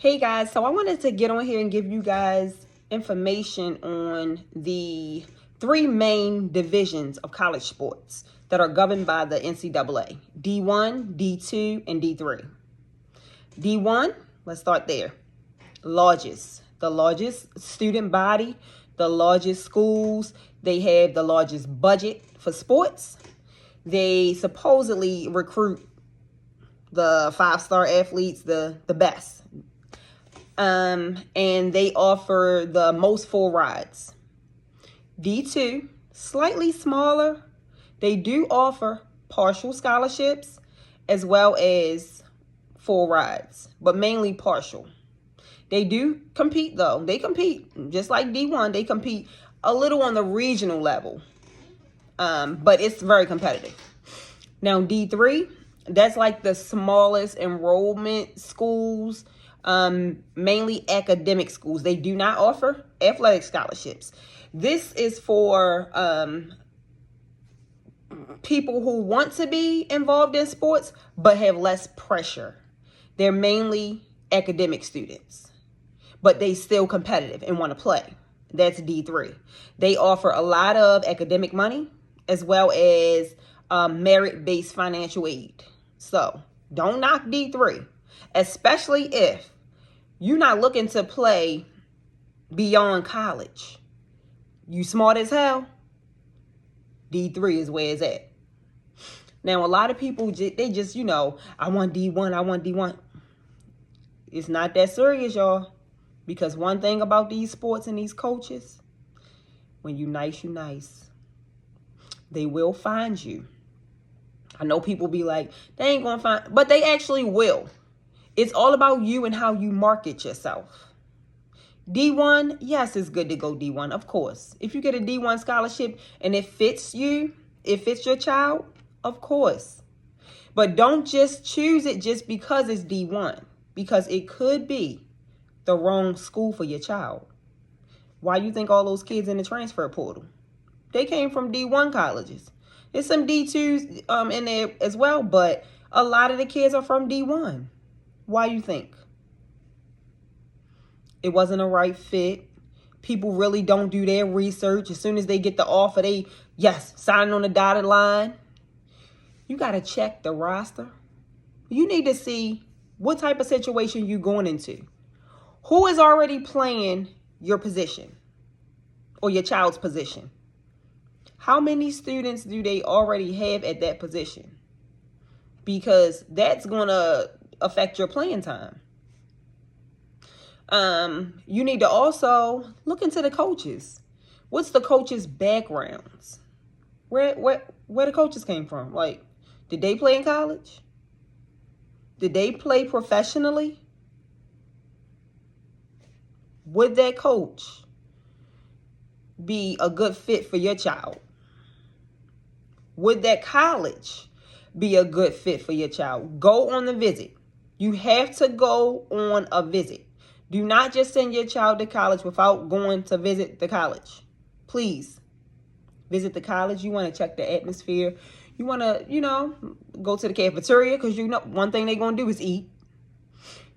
Hey guys, so I wanted to get on here and give you guys information on the three main divisions of college sports that are governed by the NCAA: D1, D2, and D3. D1, let's start there. The largest student body, the largest schools, they have the largest budget for sports. They supposedly recruit the five-star athletes, the best. And they offer the most full rides. D2, slightly smaller. They do offer partial scholarships as well as full rides, but mainly partial. They do compete though. They compete just like D1. They compete a little on the regional level, but it's very competitive. Now D3, that's like the smallest enrollment schools, mainly academic schools. They do not offer athletic scholarships. This is for people who want to be involved in sports but have less pressure. They're mainly academic students, but they still competitive and want to play. That's D3. They offer a lot of academic money as well as merit-based financial aid. So don't knock D3, especially if you're not looking to play beyond college. You smart as hell, D3 is where it's at. Now, a lot of people, they just, I want D1, I want D1. It's not that serious, y'all. Because one thing about these sports and these coaches, when you nice, you nice. They will find you. I know people be like, they ain't gonna find, but they actually will. It's all about you and how you market yourself. D1, yes, it's good to go D1, of course. If you get a D1 scholarship and it fits you, it fits your child, of course. But don't just choose it just because it's D1, because it could be the wrong school for your child. Why you think all those kids in the transfer portal? They came from D1 colleges. There's some D2s in there as well, but a lot of the kids are from D1. Why you think? It wasn't a right fit. People really don't do their research. As soon as they get the offer, they, sign on the dotted line. You got to check the roster. You need to see what type of situation you're going into. Who is already playing your position or your child's position? How many students do they already have at that position? Because that's going to affect your playing time. You need to also look into the coaches. What's the coaches' backgrounds? Where the coaches came from? Like, did they play in college? Did they play professionally? Would that coach be a good fit for your child? Would that college be a good fit for your child? Go on the visit. You have to go on a visit. Do not just send your child to college without going to visit the college. Please visit the college. You want to check the atmosphere. You want to, go to the cafeteria because one thing they're going to do is eat.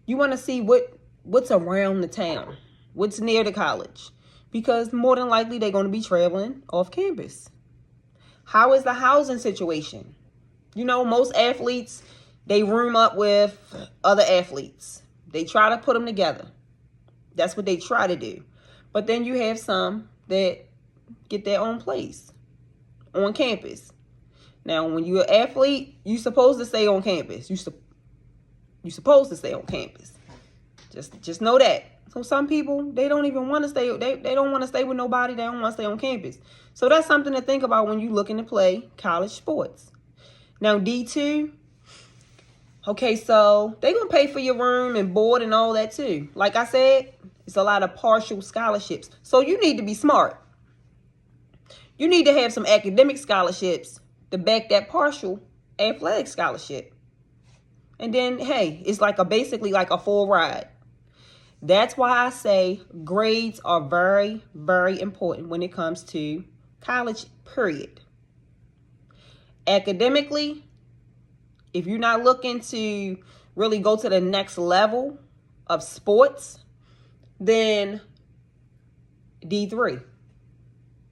You want to see what's around the town, what's near the college, because more than likely they're going to be traveling off campus. How is the housing situation? Most athletes, they room up with other athletes. They try to put them together. That's what they try to do. But then you have some that get their own place on campus. Now, when you're an athlete, you're supposed to stay on campus. You're supposed to stay on campus. Just know that. So some people, they don't even want to stay. They don't want to stay with nobody. They don't want to stay on campus. So that's something to think about when you're looking to play college sports. Now, D2. Okay, so they're going to pay for your room and board and all that too. Like I said, it's a lot of partial scholarships. So you need to be smart. You need to have some academic scholarships to back that partial athletic scholarship. And then, hey, it's basically like a full ride. That's why I say grades are very, very important when it comes to college, period. Academically, if you're not looking to really go to the next level, of sports, then D3.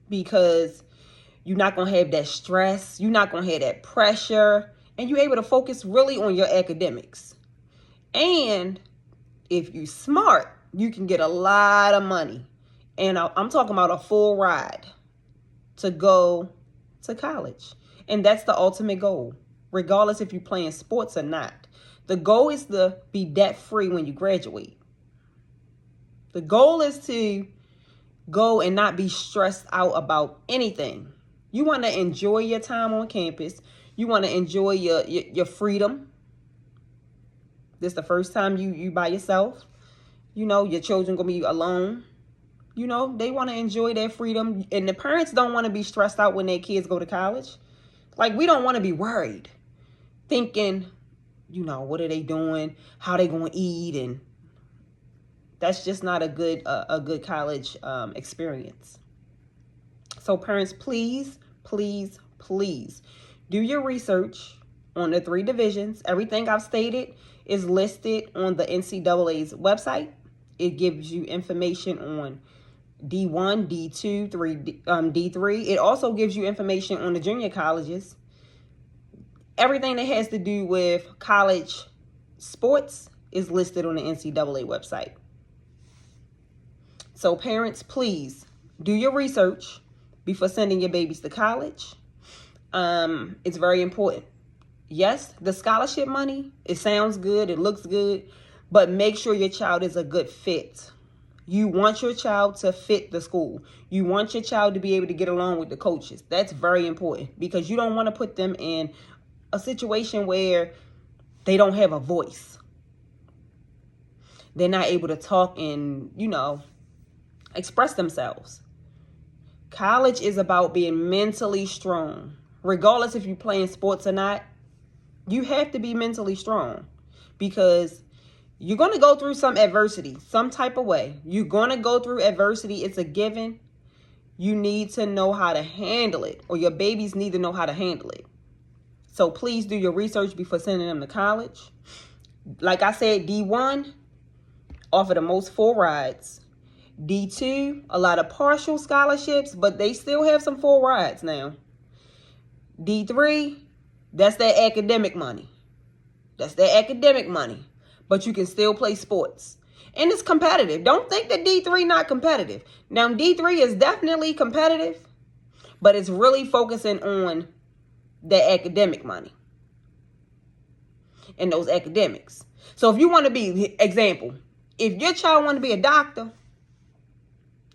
Because you're not going to have that stress. You're not going to have that pressure. And you're able to focus really on your academics. And if you're smart, you can get a lot of money. And I'm talking about a full ride to go to college. And that's the ultimate goal, regardless if you're playing sports or not. The goal is to be debt-free when you graduate. The goal is to go and not be stressed out about anything. You want to enjoy your time on campus. You want to enjoy your freedom. This is the first time you by yourself. You know, your children going to be alone. You know, they want to enjoy their freedom. And the parents don't want to be stressed out when their kids go to college. Like, we don't want to be worried, thinking, you know, what are they doing? How they going to eat? And that's just not a good college experience. So parents, please, please, please do your research on the 3 divisions. Everything I've stated is listed on the NCAA's website. It gives you information on D1, D2, D3. It also gives you information on the junior colleges. Everything that has to do with college sports is listed on the NCAA website. So parents, please do your research before sending your babies to college. It's very important. Yes, the scholarship money, it sounds good, it looks good, but make sure your child is a good fit. You want your child to fit the school. You want your child to be able to get along with the coaches. That's very important because you don't want to put them in a situation where they don't have a voice. They're not able to talk and, you know, express themselves. College is about being mentally strong. Regardless if you're playing sports or not, you have to be mentally strong because you're going to go through some adversity, some type of way. You're going to go through adversity. It's a given. You need to know how to handle it, or your babies need to know how to handle it. So please do your research before sending them to college. Like I said, D1 offer the most full rides. D2, a lot of partial scholarships, but they still have some full rides now. D3, that's their academic money. That's their academic money. But you can still play sports. And it's competitive. Don't think that D3 not competitive. Now, D3 is definitely competitive, but it's really focusing on their academic money and those academics. So if you want to be, example, if your child want to be a doctor,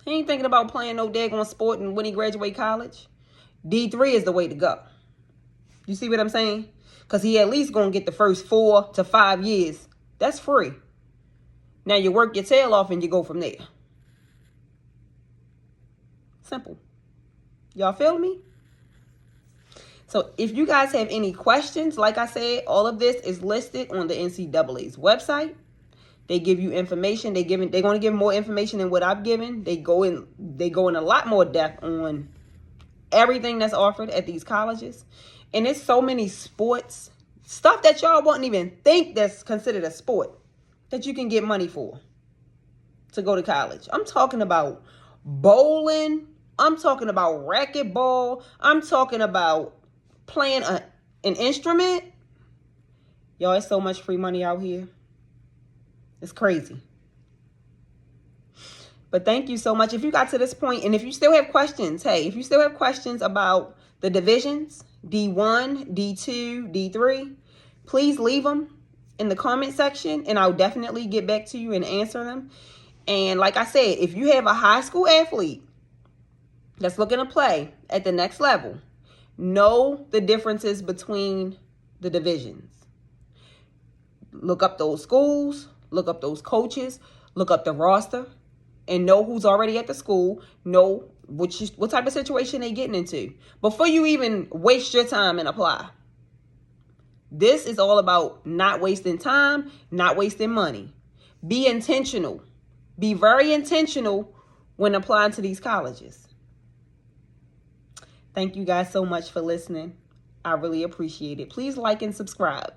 he ain't thinking about playing no daggone sport and when he graduate college. D3 is the way to go. You see what I'm saying? Because he at least going to get the first 4 to 5 years. That's free. Now you work your tail off and you go from there. Simple. Y'all feel me? So if you guys have any questions, like I said, all of this is listed on the NCAA's website. They give you information. They're going to give more information than what I've given. They go in a lot more depth on everything that's offered at these colleges. And it's so many sports, stuff that y'all wouldn't even think that's considered a sport, that you can get money for to go to college. I'm talking about bowling. I'm talking about racquetball. I'm talking about playing an instrument. Y'all, it's so much free money out here. It's crazy. But thank you so much. If you got to this point, and if you still have questions, hey, if you still have questions about the divisions, D1, D2, D3, please leave them in the comment section, and I'll definitely get back to you and answer them. And like I said, if you have a high school athlete that's looking to play at the next level, know the differences between the divisions. Look up those schools, look up those coaches, look up the roster, and know who's already at the school, know what type of situation they're getting into before you even waste your time and apply. This is all about not wasting time, not wasting money. Be intentional. Be very intentional when applying to these colleges. Thank you guys so much for listening. I really appreciate it. Please like and subscribe.